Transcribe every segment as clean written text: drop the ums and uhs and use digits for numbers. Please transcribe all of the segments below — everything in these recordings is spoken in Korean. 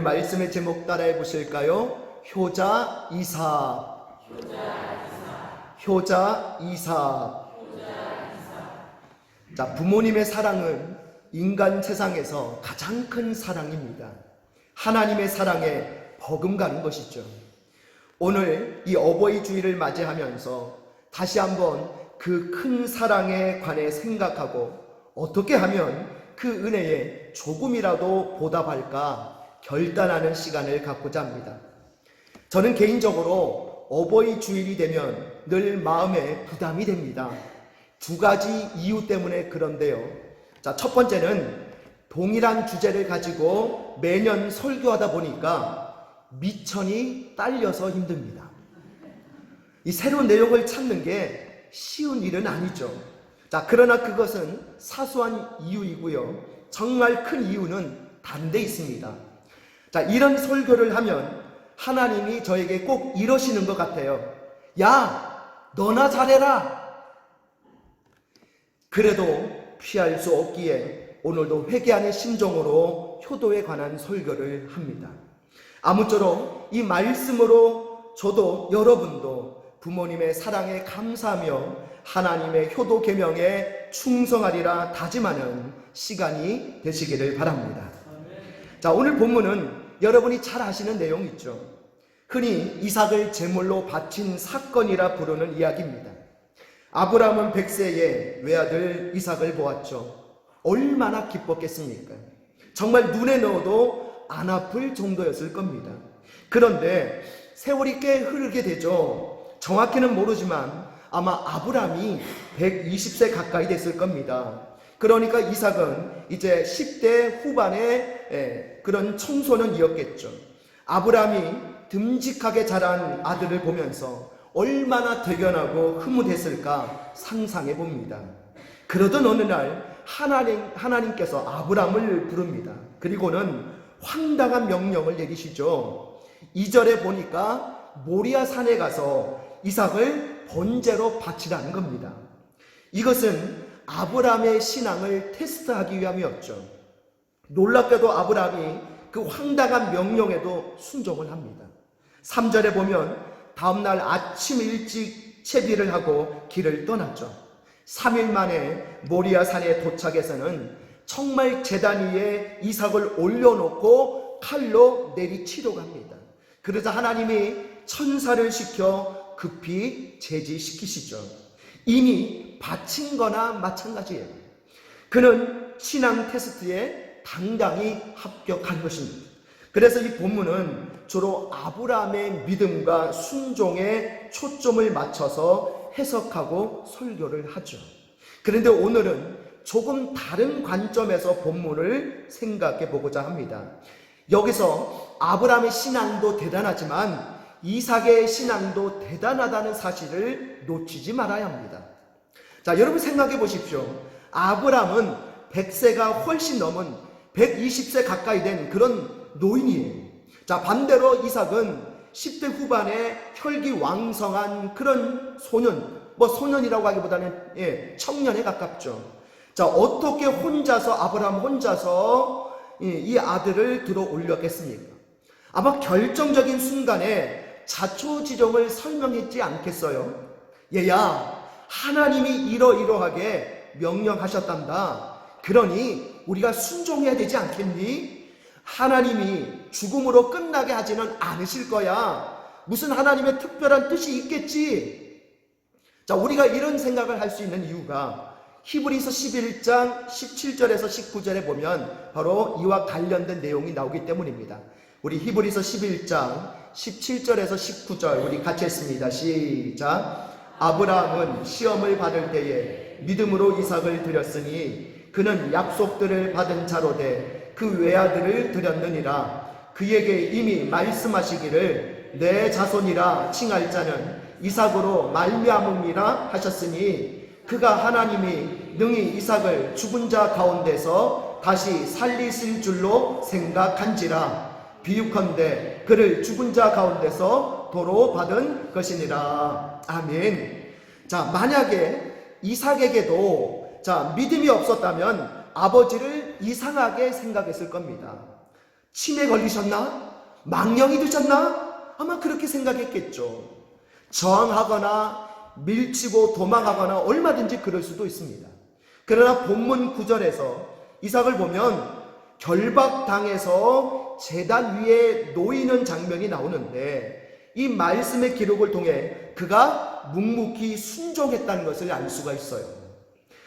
말씀의 제목 따라해 보실까요? 효자 이삭. 효자 이삭. 자, 부모님의 사랑은 인간 세상에서 가장 큰 사랑입니다. 하나님의 사랑에 버금가는 것이죠. 오늘 이 어버이 주일을 맞이하면서 다시 한번 그 큰 사랑에 관해 생각하고 어떻게 하면 그 은혜에 조금이라도 보답할까 결단하는 시간을 갖고자 합니다. 저는 개인적으로 어버이 주일이 되면 늘 마음에 부담이 됩니다. 두 가지 이유 때문에 그런데요. 자, 첫 번째는 동일한 주제를 가지고 매년 설교하다 보니까 미천이 딸려서 힘듭니다. 이 새로운 내용을 찾는 게 쉬운 일은 아니죠. 자, 그러나 그것은 사소한 이유이고요. 정말 큰 이유는 다른 데 있습니다. 자, 이런 설교를 하면 하나님이 저에게 꼭 이러시는 것 같아요. 야, 너나 잘해라. 그래도 피할 수 없기에 오늘도 회개하는 심정으로 효도에 관한 설교를 합니다. 아무쪼록 이 말씀으로 저도 여러분도 부모님의 사랑에 감사하며 하나님의 효도 계명에 충성하리라 다짐하는 시간이 되시기를 바랍니다. 자, 오늘 본문은 여러분이 잘 아시는 내용 있죠. 흔히 이삭을 제물로 바친 사건이라 부르는 이야기입니다. 아브라함은 100세에 외아들 이삭을 보았죠. 얼마나 기뻤겠습니까? 정말 눈에 넣어도 안 아플 정도였을 겁니다. 그런데 세월이 꽤 흐르게 되죠. 정확히는 모르지만 아마 아브라함이 120세 가까이 됐을 겁니다. 그러니까 이삭은 이제 10대 후반의 그런 청소년이었겠죠. 아브라함이 듬직하게 자란 아들을 보면서 얼마나 대견하고 흐뭇했을까 상상해 봅니다. 그러던 어느 날 하나님께서 아브라함을 부릅니다. 그리고는 황당한 명령을 내리시죠. 2절에 보니까 모리아 산에 가서 이삭을 번제로 바치라는 겁니다. 이것은 아브라함의 신앙을 테스트하기 위함이었죠. 놀랍게도 아브라함이 그 황당한 명령에도 순종을 합니다. 3절에 보면 다음날 아침 일찍 채비를 하고 길을 떠났죠. 3일 만에 모리아 산에 도착해서는 정말 제단 위에 이삭을 올려놓고 칼로 내리치려고 합니다. 그러자 하나님이 천사를 시켜 급히 제지시키시죠. 이미 바친 거나 마찬가지예요. 그는 신앙 테스트에 당당히 합격한 것입니다. 그래서 이 본문은 주로 아브라함의 믿음과 순종에 초점을 맞춰서 해석하고 설교를 하죠. 그런데 오늘은 조금 다른 관점에서 본문을 생각해 보고자 합니다. 여기서 아브라함의 신앙도 대단하지만 이삭의 신앙도 대단하다는 사실을 놓치지 말아야 합니다. 자, 여러분 생각해 보십시오. 아브라함은 100세가 훨씬 넘은 120세 가까이 된 그런 노인이에요. 자, 반대로 이삭은 10대 후반에 혈기왕성한 그런 소년, 소년이라고 하기보다는 청년에 가깝죠. 자, 어떻게 아브라함 혼자서 이 아들을 들어 올렸겠습니까? 아마 결정적인 순간에 자초지종을 설명했지 않겠어요? 얘야, 하나님이 이러이러하게 명령하셨단다. 그러니 우리가 순종해야 되지 않겠니? 하나님이 죽음으로 끝나게 하지는 않으실 거야. 무슨 하나님의 특별한 뜻이 있겠지? 자, 우리가 이런 생각을 할 수 있는 이유가 히브리서 11장 17절에서 19절에 보면 바로 이와 관련된 내용이 나오기 때문입니다. 우리 히브리서 11장 17절에서 19절 우리 같이 했습니다. 시작. 아브라함은 시험을 받을 때에 믿음으로 이삭을 드렸으니 그는 약속들을 받은 자로되 그 외아들을 드렸느니라. 그에게 이미 말씀하시기를 내 자손이라 칭할 자는 이삭으로 말미암음이라 하셨으니 그가 하나님이 능히 이삭을 죽은 자 가운데서 다시 살리실 줄로 생각한지라. 비유컨대 그를 죽은 자 가운데서 도로 받은 것이니라. 아멘. 자, 만약에 이삭에게도 믿음이 없었다면 아버지를 이상하게 생각했을 겁니다. 치매 걸리셨나? 망령이 드셨나? 아마 그렇게 생각했겠죠. 저항하거나 밀치고 도망하거나 얼마든지 그럴 수도 있습니다. 그러나 본문 9절에서 이삭을 보면 결박당해서 제단 위에 놓이는 장면이 나오는데, 이 말씀의 기록을 통해 그가 묵묵히 순종했다는 것을 알 수가 있어요.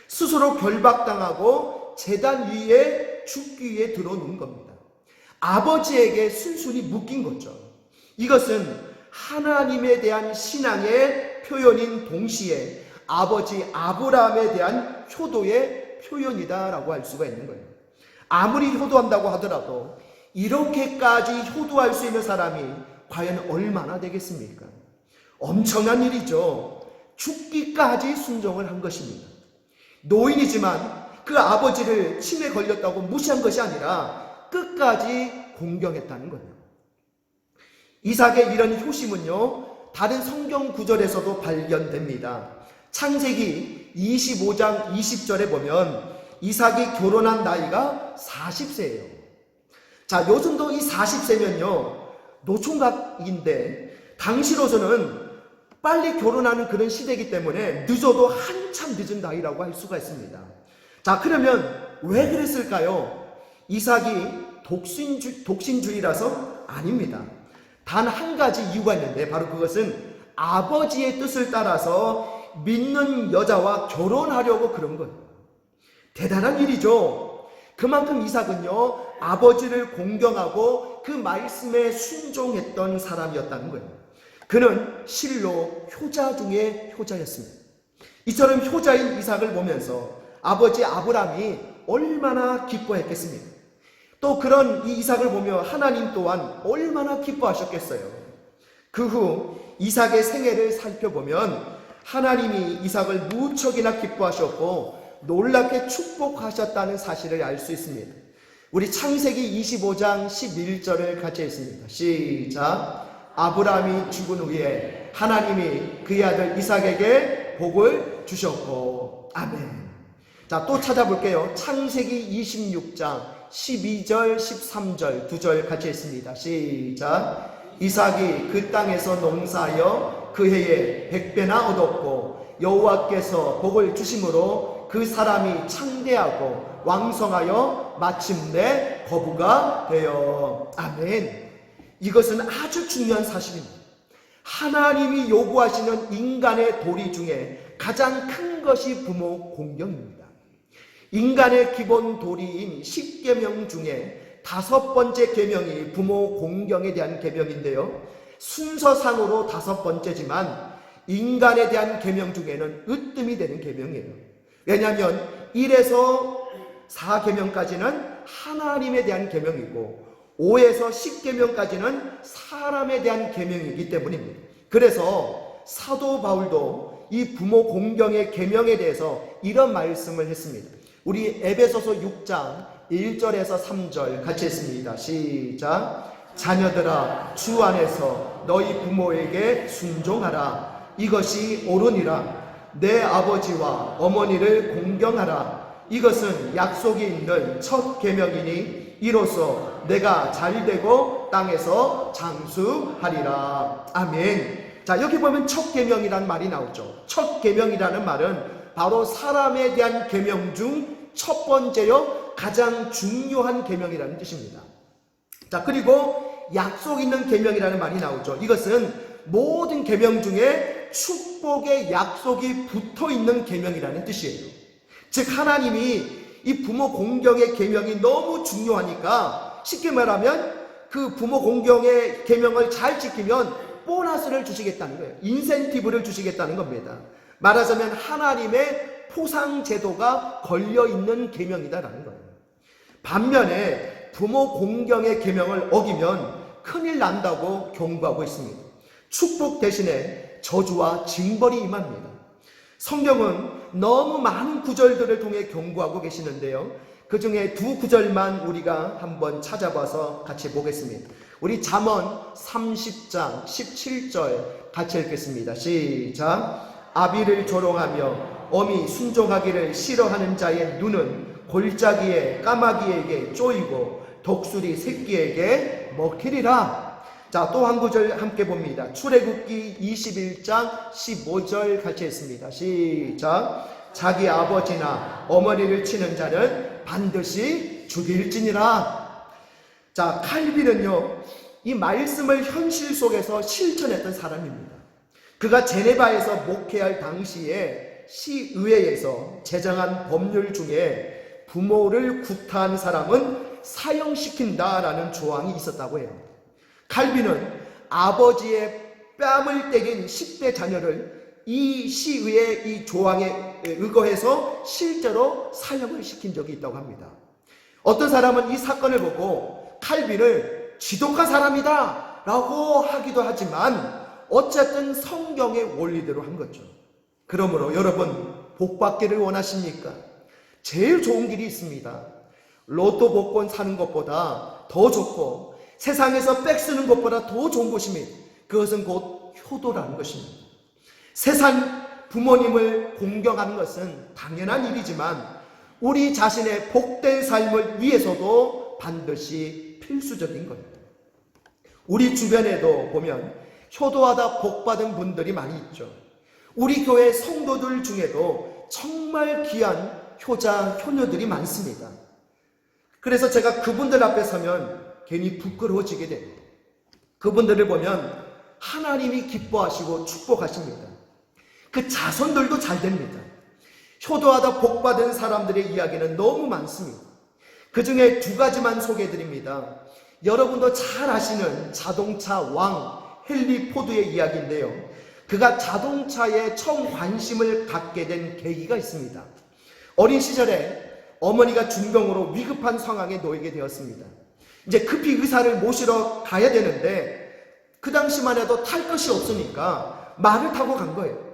스스로 결박당하고 제단 위에 죽기 위해 들어놓은 겁니다. 아버지에게 순순히 묶인 거죠. 이것은 하나님에 대한 신앙의 표현인 동시에 아버지 아브라함에 대한 효도의 표현이다라고 할 수가 있는 거예요. 아무리 효도한다고 하더라도 이렇게까지 효도할 수 있는 사람이 과연 얼마나 되겠습니까? 엄청난 일이죠. 죽기까지 순종을 한 것입니다. 노인이지만 그 아버지를 치매 걸렸다고 무시한 것이 아니라 끝까지 공경했다는 거예요. 이삭의 이런 효심은요, 다른 성경 구절에서도 발견됩니다. 창세기 25장 20절에 보면 이삭이 결혼한 나이가 40세예요. 자, 요즘도 이 40세면요, 노총각인데 당시로서는 빨리 결혼하는 그런 시대이기 때문에 늦어도 한참 늦은 나이라고 할 수가 있습니다. 자, 그러면 왜 그랬을까요? 이삭이 독신주의라서? 아닙니다. 단 한 가지 이유가 있는데, 바로 그것은 아버지의 뜻을 따라서 믿는 여자와 결혼하려고 그런 거예요. 대단한 일이죠. 그만큼 이삭은요, 아버지를 공경하고 그 말씀에 순종했던 사람이었다는 거예요. 그는 실로 효자 중에 효자였습니다. 이처럼 효자인 이삭을 보면서 아버지 아브라함이 얼마나 기뻐했겠습니까? 또 그런 이 이삭을 보며 하나님 또한 얼마나 기뻐하셨겠어요. 그 후 이삭의 생애를 살펴보면 하나님이 이삭을 무척이나 기뻐하셨고 놀랍게 축복하셨다는 사실을 알 수 있습니다. 우리 창세기 25장 11절을 같이 읽습니다. 시작. 아브라함이 죽은 후에 하나님이 그의 아들 이삭에게 복을 주셨고. 아멘. 자, 또 찾아볼게요. 창세기 26장 12절 13절 2절 같이 읽습니다. 시작. 이삭이 그 땅에서 농사하여 그 해에 100배나 얻었고 여호와께서 복을 주심으로 그 사람이 창대하고 왕성하여 마침내 거부가 되어. 아멘. 이것은 아주 중요한 사실입니다. 하나님이 요구하시는 인간의 도리 중에 가장 큰 것이 부모 공경입니다. 인간의 기본 도리인 10계명 중에 5번째 계명이 부모 공경에 대한 계명인데요, 순서상으로 5번째지만 인간에 대한 계명 중에는 으뜸이 되는 계명이에요. 왜냐하면 1에서 4계명까지는 하나님에 대한 계명이고 5에서 10계명까지는 사람에 대한 계명이기 때문입니다. 그래서 사도 바울도 이 부모 공경의 계명에 대해서 이런 말씀을 했습니다. 우리 에베소서 6장 1절에서 3절 같이 했습니다. 시작. 자녀들아, 주 안에서 너희 부모에게 순종하라. 이것이 옳으니라. 내 아버지와 어머니를 공경하라. 이것은 약속이 있는 첫 계명이니 이로써 내가 잘되고 땅에서 장수하리라. 아멘. 자, 여기 보면 첫 계명이라는 말이 나오죠. 첫 계명이라는 말은 바로 사람에 대한 계명 중 첫 번째요, 가장 중요한 계명이라는 뜻입니다. 자, 그리고 약속 있는 계명이라는 말이 나오죠. 이것은 모든 계명 중에 축복의 약속이 붙어 있는 계명이라는 뜻이에요. 즉 하나님이 이 부모 공경의 계명이 너무 중요하니까 쉽게 말하면 그 부모 공경의 계명을 잘 지키면 보너스를 주시겠다는 거예요. 인센티브를 주시겠다는 겁니다. 말하자면 하나님의 포상 제도가 걸려 있는 계명이다라는 거예요. 반면에 부모 공경의 계명을 어기면 큰일 난다고 경고하고 있습니다. 축복 대신에 저주와 징벌이 임합니다. 성경은 너무 많은 구절들을 통해 경고하고 계시는데요, 그 중에 2구절만 우리가 한번 찾아봐서 같이 보겠습니다. 우리 잠언 30장 17절 같이 읽겠습니다. 시작. 아비를 조롱하며 어미 순종하기를 싫어하는 자의 눈은 골짜기에 까마귀에게 쪼이고 독수리 새끼에게 먹히리라. 자, 또 한 구절 함께 봅니다. 출애굽기 21장 15절 같이 했습니다. 시작. 자기 아버지나 어머니를 치는 자는 반드시 죽일지니라. 자, 칼빈은요, 이 말씀을 현실 속에서 실천했던 사람입니다. 그가 제네바에서 목회할 당시에 시의회에서 제정한 법률 중에 부모를 구타한 사람은 사형시킨다라는 조항이 있었다고 해요. 칼빈은 아버지의 뺨을 때린 10대 자녀를 이 시의회 이 조항에 의거해서 실제로 사형을 시킨 적이 있다고 합니다. 어떤 사람은 이 사건을 보고 칼빈을 지독한 사람이다 라고 하기도 하지만 어쨌든 성경의 원리대로 한 거죠. 그러므로 여러분, 복받기를 원하십니까? 제일 좋은 길이 있습니다. 로또 복권 사는 것보다 더 좋고 세상에서 백 쓰는 것보다 더 좋은 것입니다. 그것은 곧 효도라는 것입니다. 세상 부모님을 공경하는 것은 당연한 일이지만 우리 자신의 복된 삶을 위해서도 반드시 필수적인 거예요. 우리 주변에도 보면 효도하다 복받은 분들이 많이 있죠. 우리 교회 성도들 중에도 정말 귀한 효자, 효녀들이 많습니다. 그래서 제가 그분들 앞에 서면 괜히 부끄러워지게 됩니다. 그분들을 보면 하나님이 기뻐하시고 축복하십니다. 그 자손들도 잘 됩니다. 효도하다 복받은 사람들의 이야기는 너무 많습니다. 그 중에 두 가지만 소개해드립니다. 여러분도 잘 아시는 자동차 왕 헨리 포드의 이야기인데요. 그가 자동차에 처음 관심을 갖게 된 계기가 있습니다. 어린 시절에 어머니가 중병으로 위급한 상황에 놓이게 되었습니다. 이제 급히 의사를 모시러 가야 되는데 그 당시만 해도 탈 것이 없으니까 말을 타고 간 거예요.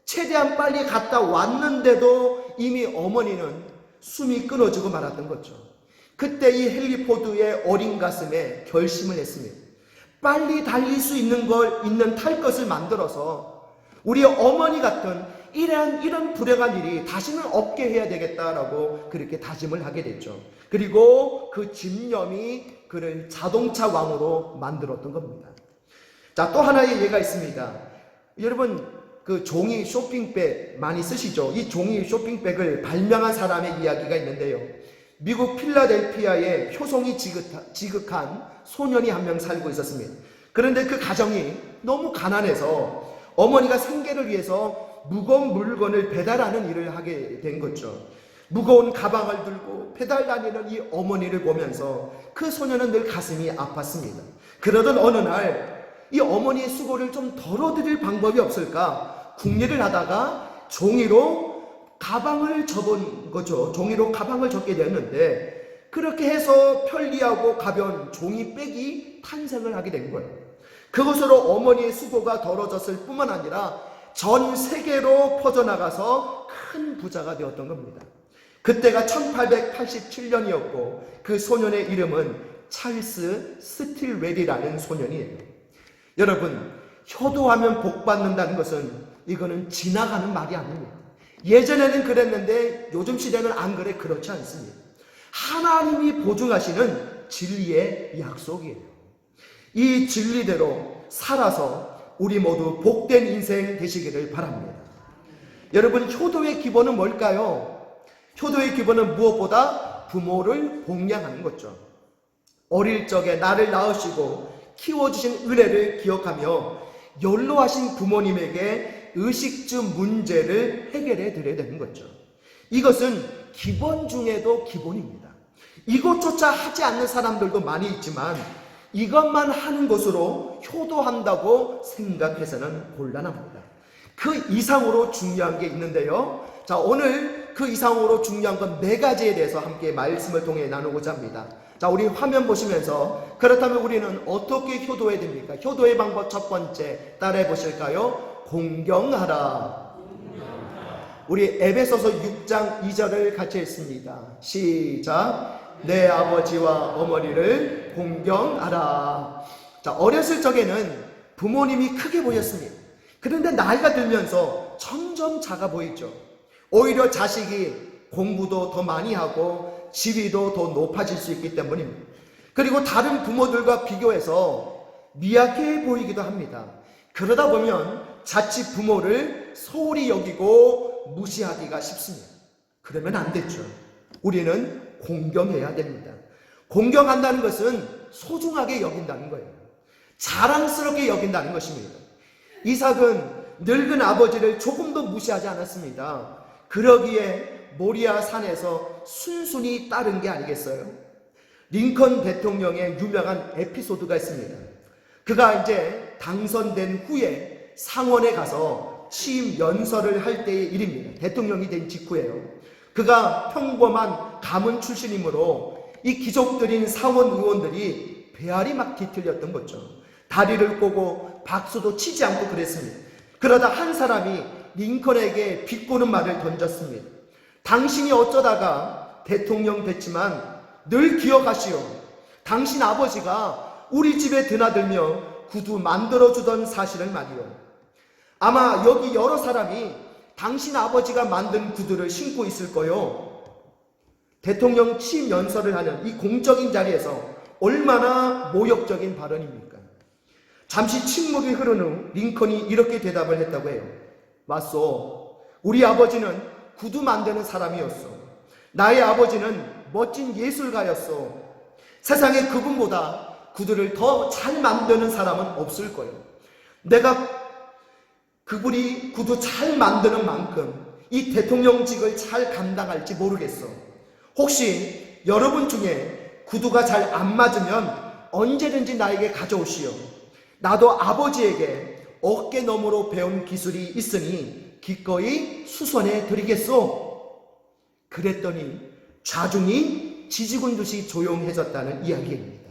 최대한 빨리 갔다 왔는데도 이미 어머니는 숨이 끊어지고 말았던 거죠. 그때 이 헨리 포드의 어린 가슴에 결심을 했습니다. 빨리 달릴 수 있는 탈 것을 만들어서 우리 어머니 같은 이런 불행한 일이 다시는 없게 해야 되겠다라고 그렇게 다짐을 하게 됐죠. 그리고 그 집념이 그를 자동차 왕으로 만들었던 겁니다. 자, 또 하나의 예가 있습니다. 여러분, 그 종이 쇼핑백 많이 쓰시죠? 이 종이 쇼핑백을 발명한 사람의 이야기가 있는데요. 미국 필라델피아에 효성이 지극한 소년이 한 명 살고 있었습니다. 그런데 그 가정이 너무 가난해서 어머니가 생계를 위해서 무거운 물건을 배달하는 일을 하게 된 거죠. 무거운 가방을 들고 배달 다니는 이 어머니를 보면서 그 소년은 늘 가슴이 아팠습니다. 그러던 어느 날 이 어머니의 수고를 좀 덜어드릴 방법이 없을까 궁리를 하다가 종이로 가방을 접은 거죠. 종이로 가방을 접게 되었는데 그렇게 해서 편리하고 가벼운 종이백이 탄생을 하게 된 거예요. 그것으로 어머니의 수고가 덜어졌을 뿐만 아니라 전 세계로 퍼져나가서 큰 부자가 되었던 겁니다. 그때가 1887년이었고 그 소년의 이름은 찰스 스틸웰이라는 소년이에요. 여러분, 효도하면 복받는다는 것은 이거는 지나가는 말이 아닙니다. 예전에는 그랬는데 요즘 시대는 안 그래. 그렇지 않습니다. 하나님이 보증하시는 진리의 약속이에요. 이 진리대로 살아서 우리 모두 복된 인생 되시기를 바랍니다. 여러분, 효도의 기본은 뭘까요? 효도의 기본은 무엇보다 부모를 봉양하는 거죠. 어릴 적에 나를 낳으시고 키워주신 은혜를 기억하며 연로하신 부모님에게 의식주 문제를 해결해 드려야 되는 거죠. 이것은 기본 중에도 기본입니다. 이것조차 하지 않는 사람들도 많이 있지만 이것만 하는 것으로 효도한다고 생각해서는 곤란합니다. 그 이상으로 중요한 게 있는데요. 자, 오늘 그 이상으로 중요한 건 4가지에 대해서 함께 말씀을 통해 나누고자 합니다. 자, 우리 화면 보시면서 그렇다면 우리는 어떻게 효도해야 됩니까? 효도의 방법 첫 번째 따라해 보실까요? 공경하라. 우리 에베소서 6장 2절을 같이 했습니다. 시작. 내 아버지와 어머니를 공경하라. 자, 어렸을 적에는 부모님이 크게 보였습니다. 그런데 나이가 들면서 점점 작아 보이죠. 오히려 자식이 공부도 더 많이 하고 지위도 더 높아질 수 있기 때문입니다. 그리고 다른 부모들과 비교해서 미약해 보이기도 합니다. 그러다 보면 자칫 부모를 소홀히 여기고 무시하기가 쉽습니다. 그러면 안 되죠. 우리는 공경해야 됩니다. 공경한다는 것은 소중하게 여긴다는 거예요. 자랑스럽게 여긴다는 것입니다. 이삭은 늙은 아버지를 조금도 무시하지 않았습니다. 그러기에 모리아 산에서 순순히 따른 게 아니겠어요? 링컨 대통령의 유명한 에피소드가 있습니다. 그가 이제 당선된 후에 상원에 가서 취임 연설을 할 때의 일입니다. 대통령이 된 직후예요. 그가 평범한 가문 출신이므로 이 귀족들인 상원 의원들이 배알이 막 뒤틀렸던 거죠. 다리를 꼬고 박수도 치지 않고 그랬습니다. 그러다 한 사람이 링컨에게 비꼬는 말을 던졌습니다. 당신이 어쩌다가 대통령 됐지만 늘 기억하시오. 당신 아버지가 우리 집에 드나들며 구두 만들어주던 사실을 말이오. 아마 여기 여러 사람이 당신 아버지가 만든 구두를 신고 있을 거요. 대통령 취임 연설을 하는 이 공적인 자리에서 얼마나 모욕적인 발언입니까? 잠시 침묵이 흐른 후 링컨이 이렇게 대답을 했다고 해요. 맞소. 우리 아버지는 구두 만드는 사람이었어. 나의 아버지는 멋진 예술가였어. 세상에 그분보다 구두를 더 잘 만드는 사람은 없을 거예요. 내가 그분이 구두 잘 만드는 만큼 이 대통령직을 잘 감당할지 모르겠어. 혹시 여러분 중에 구두가 잘 안 맞으면 언제든지 나에게 가져오시오. 나도 아버지에게 어깨 너머로 배운 기술이 있으니 기꺼이 수선해 드리겠소. 그랬더니 좌중이 지지군 듯이 조용해졌다는 이야기입니다.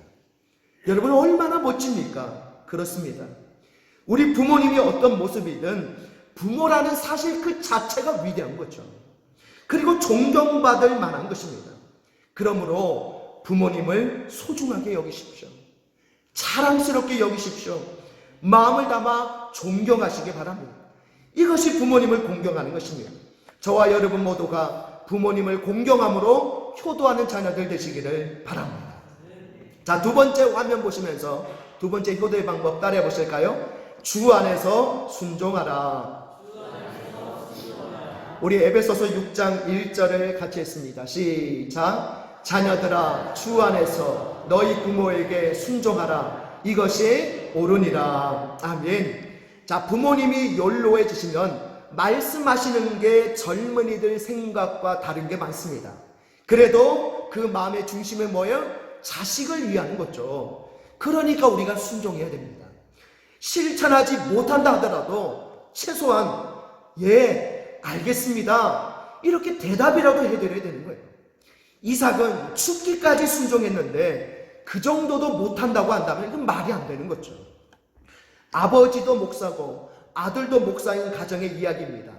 여러분 얼마나 멋집니까? 그렇습니다. 우리 부모님이 어떤 모습이든 부모라는 사실 그 자체가 위대한 거죠. 그리고 존경받을 만한 것입니다. 그러므로 부모님을 소중하게 여기십시오. 자랑스럽게 여기십시오. 마음을 담아 존경하시기 바랍니다. 이것이 부모님을 공경하는 것입니다. 저와 여러분 모두가 부모님을 공경함으로 효도하는 자녀들 되시기를 바랍니다. 자, 두 번째 화면 보시면서 두 번째 효도의 방법 따라해 보실까요? 주 안에서 순종하라. 우리 에베소서 6장 1절을 같이 했습니다. 시작. 자녀들아 주 안에서 너희 부모에게 순종하라. 이것이 옳으니라. 아멘. 자, 부모님이 연로해지시면 말씀하시는 게 젊은이들 생각과 다른 게 많습니다. 그래도 그 마음의 중심은 뭐예요? 자식을 위한 거죠. 그러니까 우리가 순종해야 됩니다. 실천하지 못한다 하더라도 최소한 예, 알겠습니다. 이렇게 대답이라도 해드려야 되는 거예요. 이삭은 죽기까지 순종했는데 그 정도도 못한다고 한다면 이건 말이 안 되는 거죠. 아버지도 목사고 아들도 목사인 가정의 이야기입니다.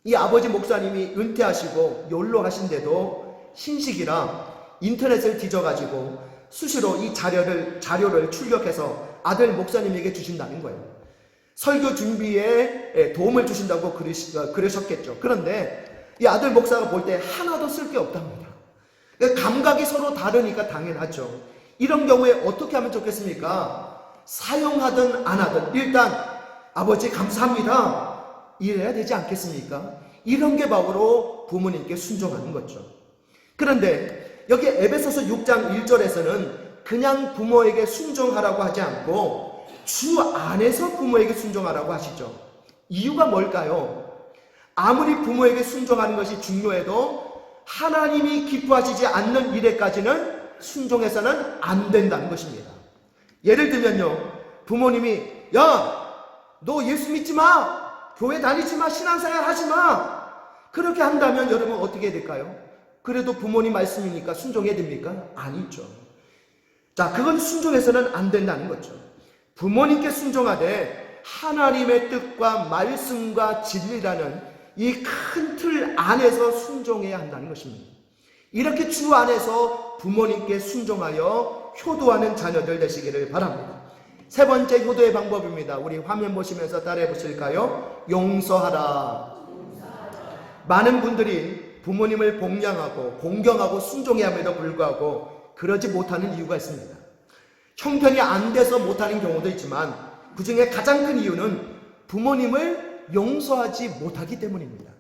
이 아버지 목사님이 은퇴하시고 연로하신데도 신식이라 인터넷을 뒤져가지고 수시로 이 자료를 출력해서 아들 목사님에게 주신다는 거예요. 설교 준비에 도움을 주신다고 그러셨겠죠. 그런데 이 아들 목사가 볼 때 하나도 쓸 게 없답니다. 감각이 서로 다르니까 당연하죠. 이런 경우에 어떻게 하면 좋겠습니까? 사용하든 안 하든 일단 아버지 감사합니다. 이래야 되지 않겠습니까? 이런 게 바로 부모님께 순종하는 거죠. 그런데 여기 에베소서 6장 1절에서는 그냥 부모에게 순종하라고 하지 않고 주 안에서 부모에게 순종하라고 하시죠. 이유가 뭘까요? 아무리 부모에게 순종하는 것이 중요해도 하나님이 기뻐하시지 않는 일에까지는 순종해서는 안 된다는 것입니다. 예를 들면요, 부모님이 야, 너 예수 믿지 마, 교회 다니지 마, 신앙생활 하지 마, 그렇게 한다면 여러분 어떻게 해야 될까요? 그래도 부모님 말씀이니까 순종해야 됩니까? 아니죠. 자, 그건 순종해서는 안 된다는 거죠. 부모님께 순종하되 하나님의 뜻과 말씀과 진리라는 이 큰 틀 안에서 순종해야 한다는 것입니다. 이렇게 주 안에서 부모님께 순종하여 효도하는 자녀들 되시기를 바랍니다. 세 번째 효도의 방법입니다. 우리 화면 보시면서 따라해 보실까요? 용서하라. 많은 분들이 부모님을 봉양하고 공경하고 순종해야 함에도 불구하고 그러지 못하는 이유가 있습니다. 형편이 안 돼서 못하는 경우도 있지만 그 중에 가장 큰 이유는 부모님을 용서하지 못하기 때문입니다.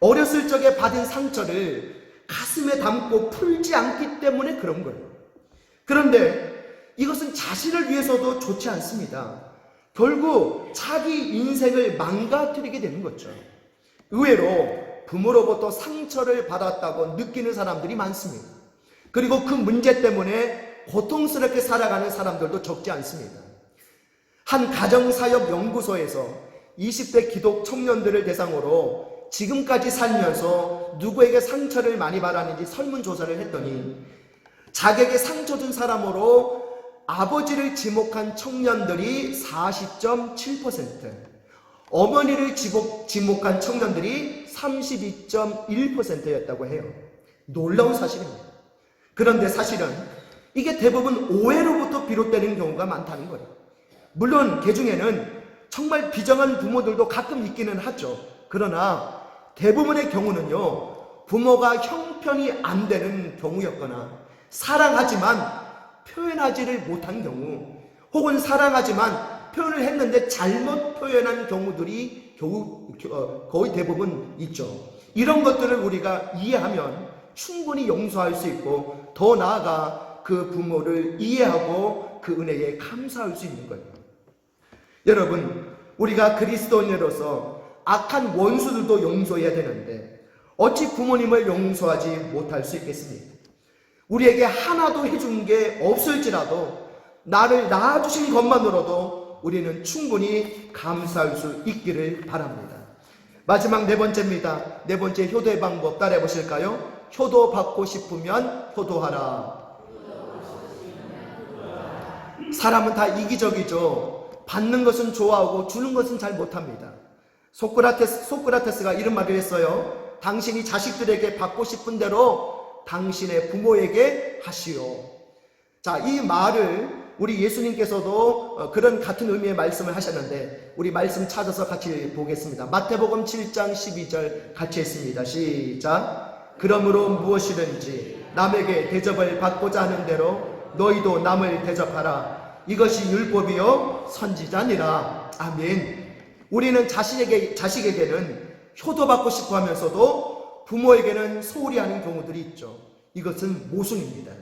어렸을 적에 받은 상처를 가슴에 담고 풀지 않기 때문에 그런 거예요. 그런데 이것은 자신을 위해서도 좋지 않습니다. 결국 자기 인생을 망가뜨리게 되는 거죠. 의외로 부모로부터 상처를 받았다고 느끼는 사람들이 많습니다. 그리고 그 문제 때문에 고통스럽게 살아가는 사람들도 적지 않습니다. 한 가정사역 연구소에서 20대 기독 청년들을 대상으로 지금까지 살면서 누구에게 상처를 많이 받았는지 설문조사를 했더니 자기에게 상처 준 사람으로 아버지를 지목한 청년들이 40.7%, 어머니를 지목한 청년들이 32.1%였다고 해요. 놀라운 사실입니다. 그런데 사실은 이게 대부분 오해로부터 비롯되는 경우가 많다는 거예요. 물론 그 중에는 정말 비정한 부모들도 가끔 있기는 하죠. 그러나 대부분의 경우는요, 부모가 형편이 안 되는 경우였거나 사랑하지만 표현하지를 못한 경우, 혹은 사랑하지만 표현을 했는데 잘못 표현한 경우들이 거의 대부분 있죠. 이런 것들을 우리가 이해하면 충분히 용서할 수 있고 더 나아가 그 부모를 이해하고 그 은혜에 감사할 수 있는 거예요. 여러분, 우리가 그리스도인으로서 악한 원수들도 용서해야 되는데 어찌 부모님을 용서하지 못할 수 있겠습니까? 우리에게 하나도 해준 게 없을지라도 나를 낳아주신 것만으로도 우리는 충분히 감사할 수 있기를 바랍니다. 마지막 네 번째입니다. 네 번째 효도의 방법 따라해 보실까요? 효도받고 싶으면 효도하라. 사람은 다 이기적이죠. 받는 것은 좋아하고 주는 것은 잘 못합니다. 소크라테스가 이런 말을 했어요. 당신이 자식들에게 받고 싶은 대로 당신의 부모에게 하시오. 자, 이 말을 우리 예수님께서도 그런 같은 의미의 말씀을 하셨는데 우리 말씀 찾아서 같이 보겠습니다. 마태복음 7장 12절 같이 했습니다. 시작. 그러므로 무엇이든지 남에게 대접을 받고자 하는 대로 너희도 남을 대접하라. 이것이 율법이요 선지자니라. 아멘. 우리는 자식에게는 효도받고 싶어 하면서도 부모에게는 소홀히 하는 경우들이 있죠. 이것은 모순입니다.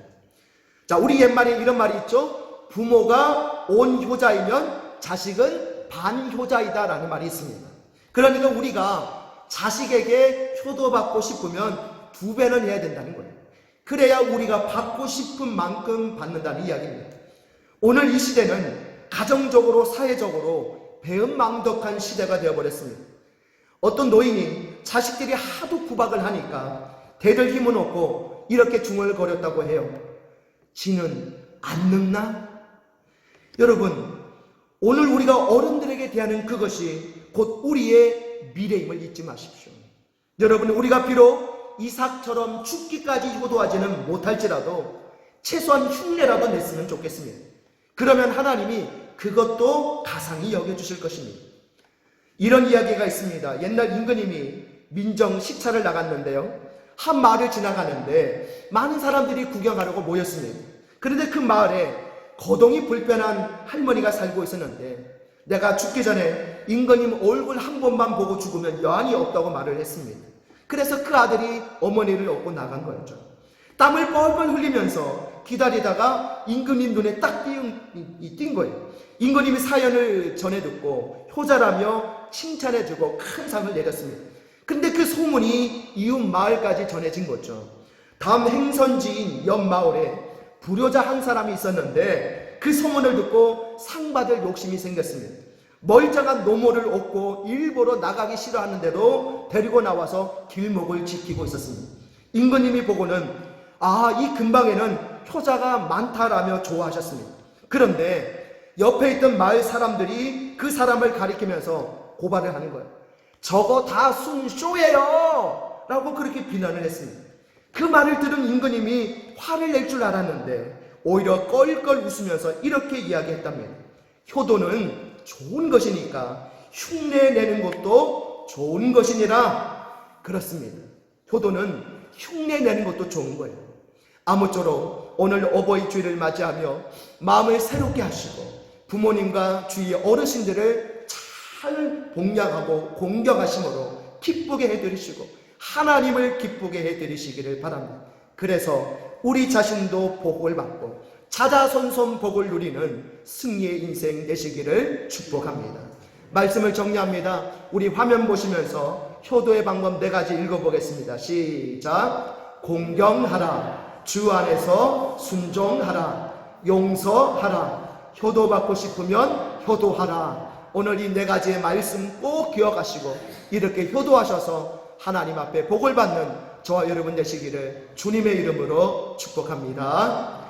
자, 우리 옛말에 이런 말이 있죠. 부모가 온 효자이면 자식은 반 효자이다 라는 말이 있습니다. 그러니까 우리가 자식에게 효도받고 싶으면 2배는 해야 된다는 거예요. 그래야 우리가 받고 싶은 만큼 받는다는 이야기입니다. 오늘 이 시대는 가정적으로 사회적으로 배은망덕한 시대가 되어버렸습니다. 어떤 노인이 자식들이 하도 구박을 하니까 대들 힘은 없고 이렇게 중얼거렸다고 해요. 지는 안 늙나? 여러분, 오늘 우리가 어른들에게 대하는 그것이 곧 우리의 미래임을 잊지 마십시오. 여러분, 우리가 비록 이삭처럼 죽기까지 효도하지는 못할지라도 최소한 흉내라도 냈으면 좋겠습니다. 그러면 하나님이 그것도 가상히 여겨주실 것입니다. 이런 이야기가 있습니다. 옛날 임금님이 민정 시찰을 나갔는데요, 한 마을을 지나가는데 많은 사람들이 구경하려고 모였습니다. 그런데 그 마을에 거동이 불편한 할머니가 살고 있었는데 내가 죽기 전에 임금님 얼굴 한 번만 보고 죽으면 여한이 없다고 말을 했습니다. 그래서 그 아들이 어머니를 업고 나간 거였죠. 땀을 뻘뻘 흘리면서 기다리다가 임금님 눈에 딱 띈 거예요. 임금님이 사연을 전해 듣고 효자라며 칭찬해주고 큰 상을 내렸습니다. 근데 그 소문이 이웃 마을까지 전해진 거죠. 다음 행선지인 옆 마을에 불효자 한 사람이 있었는데 그 소문을 듣고 상 받을 욕심이 생겼습니다. 멀쩡한 노모를 얻고 일부러 나가기 싫어하는데도 데리고 나와서 길목을 지키고 있었습니다. 임금님이 보고는 이 근방에는 효자가 많다라며 좋아하셨습니다. 그런데 옆에 있던 마을 사람들이 그 사람을 가리키면서 고발을 하는 거예요. 저거 다 순쇼예요 라고 그렇게 비난을 했습니다. 그 말을 들은 임금님이 화를 낼 줄 알았는데 오히려 껄껄 웃으면서 이렇게 이야기했답니다. 효도는 좋은 것이니까 흉내내는 것도 좋은 것이니라. 그렇습니다. 효도는 흉내내는 것도 좋은 거예요. 아무쪼록 오늘 어버이 주일을 맞이하며 마음을 새롭게 하시고 부모님과 주위 어르신들을 잘 복양하고 공경하심으로 기쁘게 해드리시고 하나님을 기쁘게 해드리시기를 바랍니다. 그래서 우리 자신도 복을 받고 자자손손 복을 누리는 승리의 인생 되시기를 축복합니다. 말씀을 정리합니다. 우리 화면 보시면서 효도의 방법 4가지 읽어보겠습니다. 시작. 공경하라, 주 안에서 순종하라, 용서하라, 효도받고 싶으면 효도하라. 오늘 이 4가지의 말씀 꼭 기억하시고 이렇게 효도하셔서 하나님 앞에 복을 받는 저와 여러분 되시기를 주님의 이름으로 축복합니다.